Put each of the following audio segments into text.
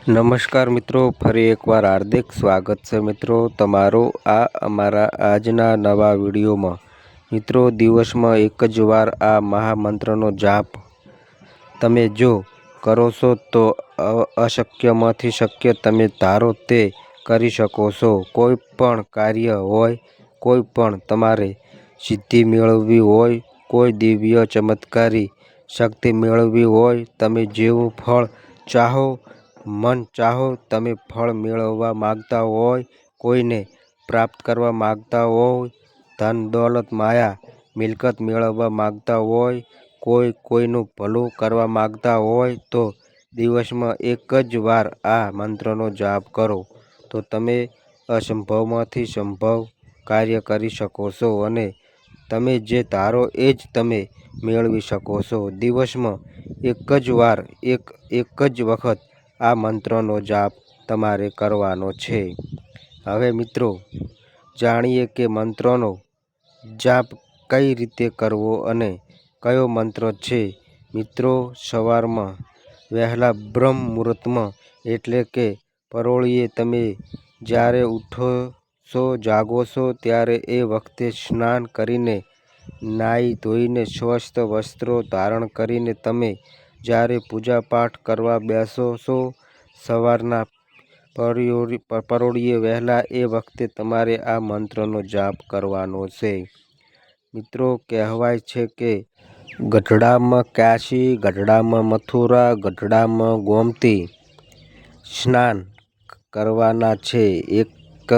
નમસ્કાર મિત્રો, ફરી એકવાર હાર્દિક સ્વાગત છે મિત્રો તમારું આ અમારા આજના નવા વિડીયોમાં। મિત્રો, દિવસમાં એક જ વાર આ મહામંત્રનો જાપ તમે જો કરો છો તો અશક્યમાંથી શક્ય તમે ધારો તે કરી શકો છો। કોઈ પણ કાર્ય હોય, કોઈ પણ તમારે સિદ્ધિ મેળવવી હોય, કોઈ દિવ્ય ચમત્કારી શક્તિ મેળવવી હોય, તમે જેવું ફળ ચાહો, મન ચાહો તમે ફળ મેળવવા માગતા હોય, કોઈને પ્રાપ્ત કરવા માગતા હોય, ધન દોલત માયા મિલકત મેળવવા માગતા હોય, કોઈનું ભલું કરવા માગતા હોય તો દિવસમાં એક જ વાર આ મંત્રનો જાપ કરો તો તમે અસંભવમાંથી સંભવ કાર્ય કરી શકો છો અને તમે જે ધારો એ જ તમે મેળવી શકો છો। દિવસમાં એક જ વાર એક જ વખત આ મંત્રનો જાપ તમારે કરવાનો છે। હવે મિત્રો જાણીએ કે મંત્રનો જાપ કઈ રીતે કરવો અને કયો મંત્ર છે। મિત્રો, સવારમાં વહેલા બ્રહ્મ મુહૂર્તમાં એટલે કે પરોળીએ તમે જ્યારે ઉઠો છો, જાગો છો ત્યારે એ વખતે સ્નાન કરીને, નાહી ધોઈને, સ્વસ્થ વસ્ત્રો ધારણ કરીને તમે જ્યારે પૂજાપાઠ કરવા બેસો છો, સવારના પરોળીએ વહેલા એ વખતે તમારે આ મંત્રનો જાપ કરવાનો છે। મિત્રો, કહેવાય છે કે ગઢડામાં કાશી, ગઢડામાં મથુરા, ગઢડામાં ગોમતી સ્નાન કરવાના છે। એક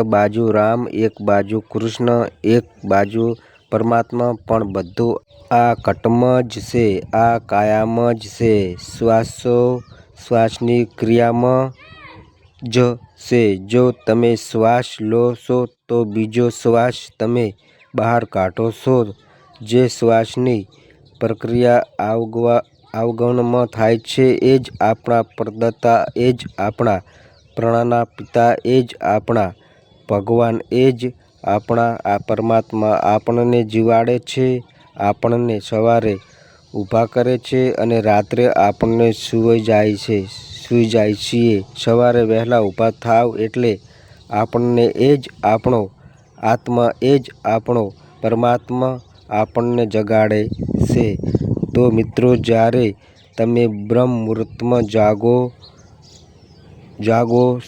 બાજુ રામ, એક બાજુ કૃષ્ણ, એક બાજુ પરમાત્મા, પણ બધું આ ઘટમાં જ છે, આ કાયામાં જ છે, શ્વાસોશ્વાસની ક્રિયામાં જ છે। જો તમે શ્વાસ લો છો તો બીજો શ્વાસ તમે બહાર કાઢો છો, જે શ્વાસની પ્રક્રિયા અવગણમાં થાય છે, એ જ આપણા પરદાતા, એ જ આપણા પ્રાણના પિતા, એ જ આપણા ભગવાન, એ જ આપણા આ પરમાત્મા આપણને જીવાડે છે, આપણને સવારે ઊભા કરે છે અને રાત્રે આપણને સૂઈ જાય છીએ। સવારે વહેલા ઊભા થાવ એટલે આપણને એ જ આપણો આત્મા, એ જ આપણો પરમાત્મા આપણને જગાડે છે। તો મિત્રો, જ્યારે તમે બ્રહ્મ મુહૂર્તમાં જાગો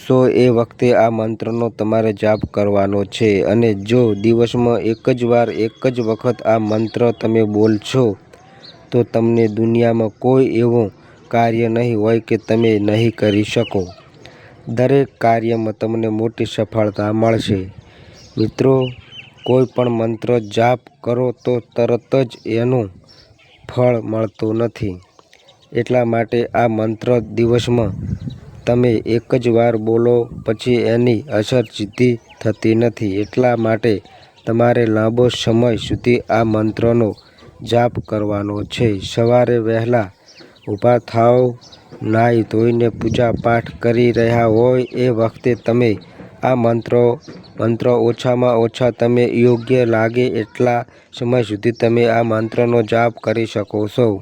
છો એ વખતે આ મંત્રનો તમારે જાપ કરવાનો છે અને જો દિવસમાં એક જ વાર એક જ વખત આ મંત્ર તમે બોલશો તો તમને દુનિયામાં કોઈ એવું કાર્ય નહીં હોય કે તમે નહીં કરી શકો। દરેક કાર્યમાં તમને મોટી સફળતા મળશે। મિત્રો, કોઈ પણ મંત્ર જાપ કરો તો તરત જ એનું ફળ મળતું નથી, એટલા માટે આ મંત્ર દિવસમાં તમે એક જ વાર બોલો પછી એની અસર સીધી થતી નથી, એટલા માટે તમારે લાંબો સમય સુધી આ મંત્રનો જાપ કરવાનો છે। સવારે વહેલા ઊભા થાવ, નાહી ધોઈને પૂજા પાઠ કરી રહ્યા હોય એ વખતે તમે આ મંત્ર ઓછામાં ઓછા તમે યોગ્ય લાગે એટલા સમય સુધી તમે આ મંત્રનો જાપ કરી શકો છો।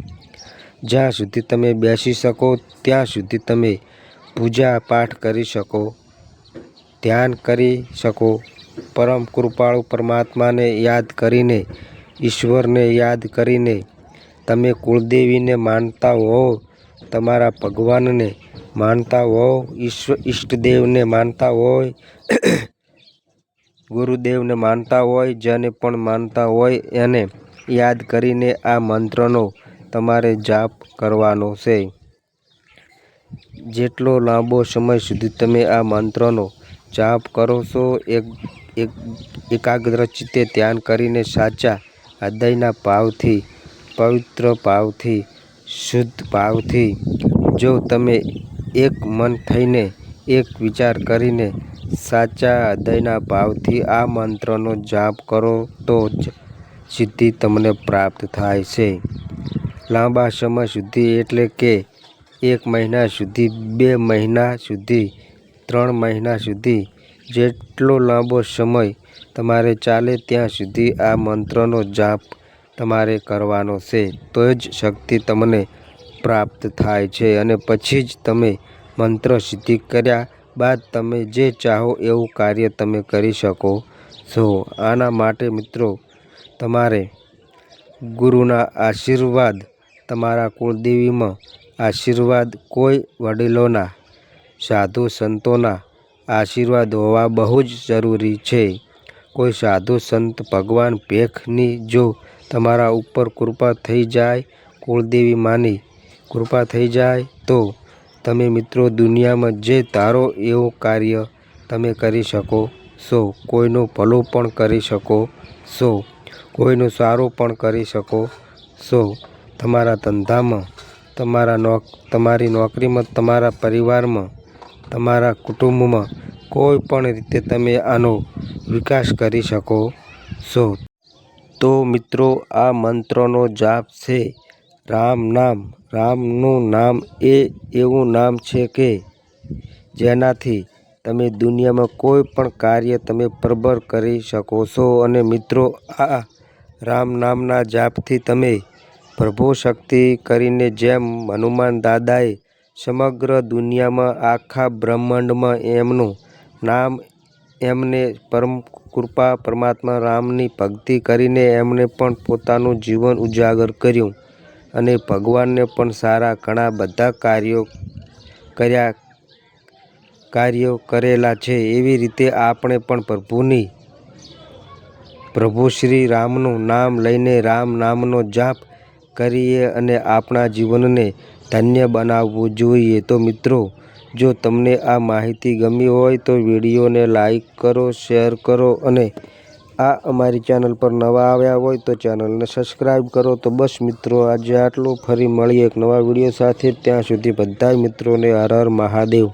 જ્યાં સુધી તમે બેસી શકો ત્યાં સુધી તમે પૂજા પાઠ કરી શકો, ધ્યાન કરી શકો, પરમ કૃપાળુ પરમાત્માને યાદ કરીને, ઈશ્વરને યાદ કરીને, તમે કુળદેવીને માનતા હોવ, તમારા ભગવાનને માનતા હોવ, ઈષ્ટદેવને માનતા હોય, ગુરુદેવને માનતા હોય, જેને પણ માનતા હોય એને યાદ કરીને આ મંત્રનો તમારે જાપ કરવાનો છે। જેટલો લાંબો સમય સુધી તમે આ મંત્રનો જાપ કરો છો, એકાગ્રચિત્તે ધ્યાન કરીને, સાચા હૃદયના ભાવથી, પવિત્ર ભાવથી, શુદ્ધ ભાવથી, જો તમે એક મન થઈને, એક વિચાર કરીને, સાચા હૃદયના ભાવથી આ મંત્રનો જાપ કરો તો જ સિદ્ધિ તમને પ્રાપ્ત થાય છે। લાંબા સમય સુધી એટલે કે 1 મહિના સુધી, 2 મહિના સુધી, 3 મહિના સુધી, જેટલો લાંબો સમય તમારે ચાલે ત્યાં સુધી આ મંત્રનો જાપ તમારે કરવાનો છે, તો જ શક્તિ તમને પ્રાપ્ત થાય છે અને પછી જ તમે મંત્ર સિદ્ધિ કર્યા બાદ તમે જે ચાહો એવું કાર્ય તમે કરી શકો છો. આના માટે મિત્રો તમારે ગુરુના આશીર્વાદ, તમારા કુળદેવીમાં આશીર્વાદ, કોઈ વડીલોના, સાધુ સંતોના આશીર્વાદ હોવા બહુ જ જરૂરી છે. કોઈ સાધુ સંત ભગવાન ભેખની જો તમારા ઉપર કૃપા થઈ જાય, કુળદેવી માની કૃપા થઈ જાય તો તમે મિત્રો દુનિયામાં જે ધારો એવું કાર્ય તમે કરી શકો છો. કોઈનું ભલું પણ કરી શકો છો, કોઈનું સારું પણ કરી શકો છો. તમારા ધંધામાં, તમારી નોકરીમાં, તમારા પરિવારમાં, તમારા કુટુંબમાં કોઈ પણ રીતે તમે આનો વિકાસ કરી શકો છો. તો મિત્રો આ મંત્રનો જાપ છે રામ નામ. રામનું નામ એ એવું નામ છે કે જેનાથી તમે દુનિયામાં કોઈ પણ કાર્ય તમે પ્રબળ કરી શકો છો. અને મિત્રો આ રામ નામના જાપથી તમે પ્રભુ શક્તિ કરીને જેમ હનુમાન દાદાએ સમગ્ર દુનિયામાં આખા બ્રહ્માંડમાં એમનું નામ, એમને પરમ કૃપા પરમાત્મા રામની ભક્તિ કરીને એમણે પણ પોતાનું જીવન ઉજાગર કર્યું અને ભગવાનને પણ સારા ઘણા બધા કાર્યો કરેલા છે. એવી રીતે આપણે પણ પ્રભુ શ્રી રામનું નામ લઈને રામ નામનો જાપ કરીએ અને આપણા જીવનને ધન્ય બનાવવું જોઈએ. તો મિત્રો જો તમને આ માહિતી ગમી હોય તો વિડીયોને લાઈક કરો, શેર કરો અને આ અમારી ચેનલ પર નવા આવ્યા હોય તો ચેનલને સબસ્ક્રાઈબ કરો. તો બસ મિત્રો આજે આટલું. ફરી મળીએ એક નવા વિડીયો સાથે. ત્યાં સુધી બધા મિત્રોને હર હર મહાદેવ.